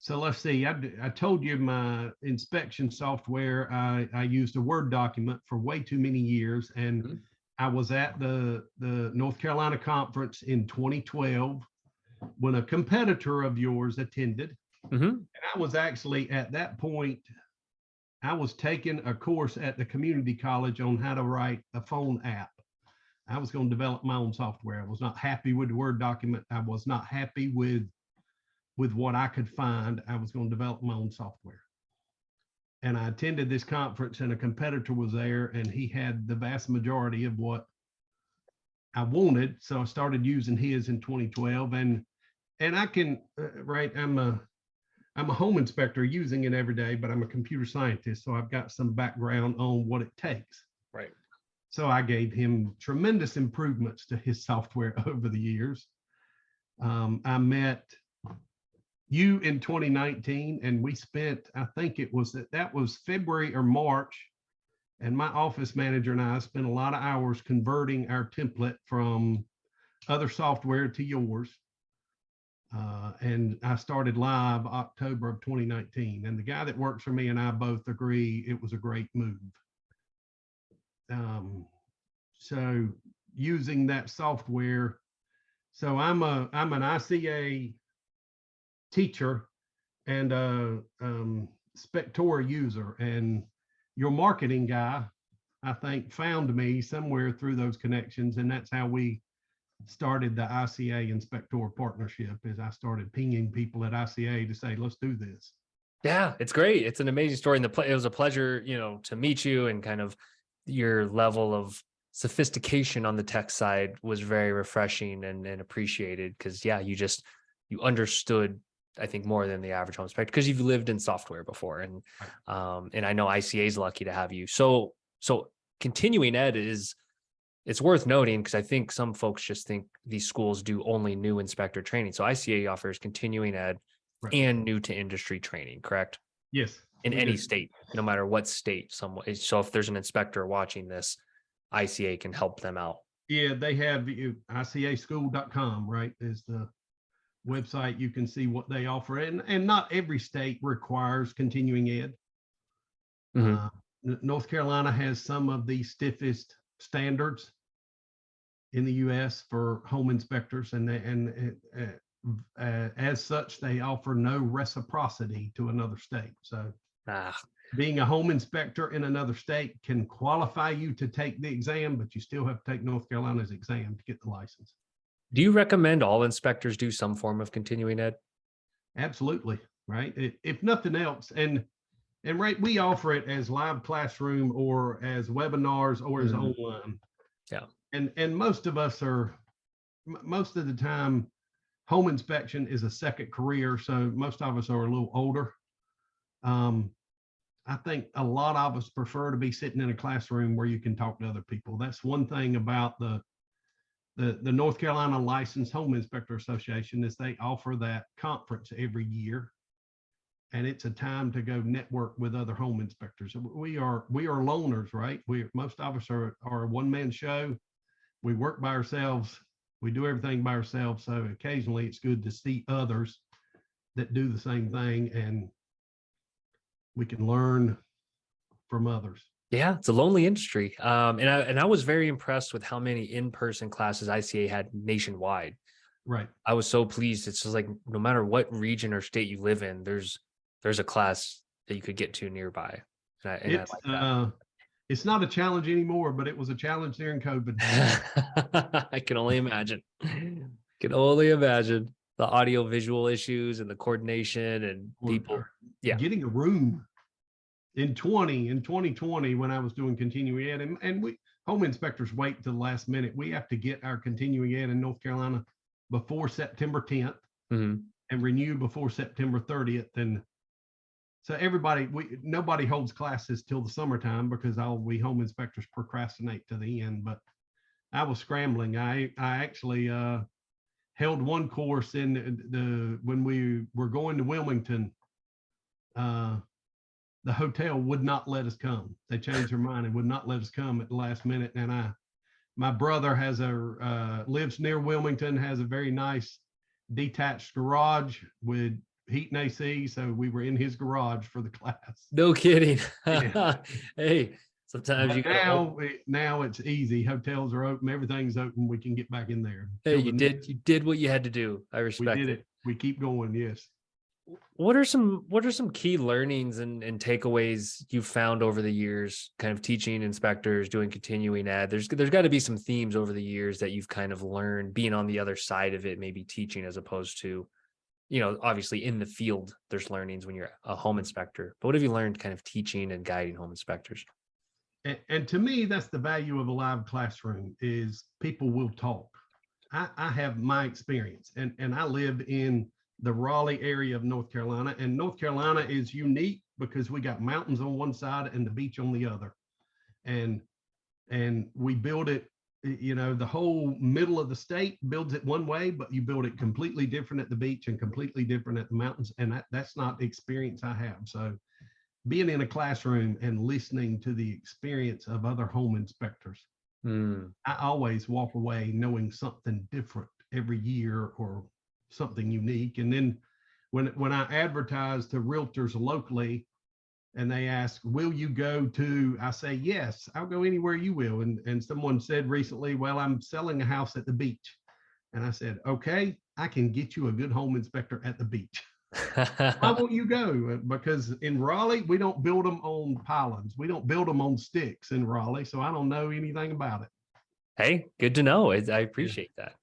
So let's see, I told you my inspection software, I used a Word document for way too many years. And Mhm. I was at the North Carolina conference in 2012 when a competitor of yours attended. Mhm. And I was actually at that point, I was taking a course at the community college on how to write a phone app. I was going to develop my own software. I was not happy with the Word document. I was not happy with what I could find. I was going to develop my own software. And I attended this conference and a competitor was there and he had the vast majority of what I wanted. So I started using his in 2012 and I can, right. I'm a home inspector using it every day, but I'm a computer scientist. So I've got some background on what it takes. Right. So I gave him tremendous improvements to his software over the years. I met you in 2019 and we spent, I think it was that was February or March, and my office manager and I spent a lot of hours converting our template from other software to yours. And I started live October of 2019, and the guy that works for me and I both agree it was a great move. So using that software, so I'm an ICA teacher and a Spectora user, and your marketing guy, I think, found me somewhere through those connections, and that's how we started the ICA and Spectora partnership. Is I started pinging people at ICA to say, let's do this. Yeah, it's great. It's an amazing story. And it was a pleasure, to meet you, and kind of your level of sophistication on the tech side was very refreshing and appreciated. Cause yeah, you understood, I think, more than the average home inspector because you've lived in software before. And I know ICA is lucky to have you. So continuing ed it's worth noting because I think some folks just think these schools do only new inspector training. So ICA offers continuing ed and new to industry training, correct? Yes. In any state, no matter what state someone. So if there's an inspector watching this, ICA can help them out. Yeah, they have ICAschool.com, right? Is the website. You can see what they offer. And not every state requires continuing ed. North Carolina has some of the stiffest standards in the U.S. for home inspectors, and as such, they offer no reciprocity to another state. So being a home inspector in another state can qualify you to take the exam, but you still have to take North Carolina's exam to get the license. Do you recommend all inspectors do some form of continuing ed? Absolutely, right? If nothing else, and right, we offer it as live classroom or as webinars or as online. Yeah. And most of us are, most of the time, home inspection is a second career. So most of us are a little older. I think a lot of us prefer to be sitting in a classroom where you can talk to other people. That's one thing about the North Carolina Licensed Home Inspector Association is they offer that conference every year. And it's a time to go network with other home inspectors. We are loners, right? Most of us are a one-man show. We work by ourselves. We do everything by ourselves. So occasionally it's good to see others that do the same thing, and we can learn from others. Yeah, it's a lonely industry. And I was very impressed with how many in-person classes ICA had nationwide. Right. I was so pleased. It's just like, no matter what region or state you live in, there's a class that you could get to nearby. And I like that. It's not a challenge anymore, but it was a challenge during COVID. I can only imagine. Can only imagine the audio visual issues and the coordination and people. Yeah. Getting a room in 2020 when I was doing continuing ed, and we home inspectors wait to the last minute. We have to get our continuing ed in North Carolina before September 10th and renew before September 30th. And so nobody holds classes till the summertime because we home inspectors procrastinate to the end. But I was scrambling. I actually held one course when we were going to Wilmington. The hotel would not let us come. They changed their mind and would not let us come at the last minute. And my brother lives near Wilmington, has a very nice detached garage with heat and AC, so we were in his garage for the class. No kidding. Yeah. Hey, sometimes you But gotta now it's easy. Hotels are open, everything's open. We can get back in there. hey, Till the- you did what you had to do. I we respect did it. it. We keep going. Yes. What are some key learnings and takeaways you've found over the years, kind of teaching inspectors, doing continuing ed? There's got to be some themes over the years that you've kind of learned being on the other side of it, maybe teaching as opposed to, obviously in the field, there's learnings when you're a home inspector. But what have you learned kind of teaching and guiding home inspectors? And to me, that's the value of a live classroom is people will talk. I have my experience and I live in the Raleigh area of North Carolina, and North Carolina is unique because we got mountains on one side and the beach on the other. And we build it, the whole middle of the state builds it one way, but you build it completely different at the beach and completely different at the mountains. And that's not the experience I have. So being in a classroom and listening to the experience of other home inspectors, I always walk away knowing something different every year or something unique. And then when I advertise to realtors locally and they ask, will you go to, I say, yes, I'll go anywhere you will. And someone said recently, well, I'm selling a house at the beach. And I said, okay, I can get you a good home inspector at the beach. Why won't you go? Because in Raleigh, we don't build them on pylons. We don't build them on sticks in Raleigh. So I don't know anything about it. Hey, good to know. I appreciate that.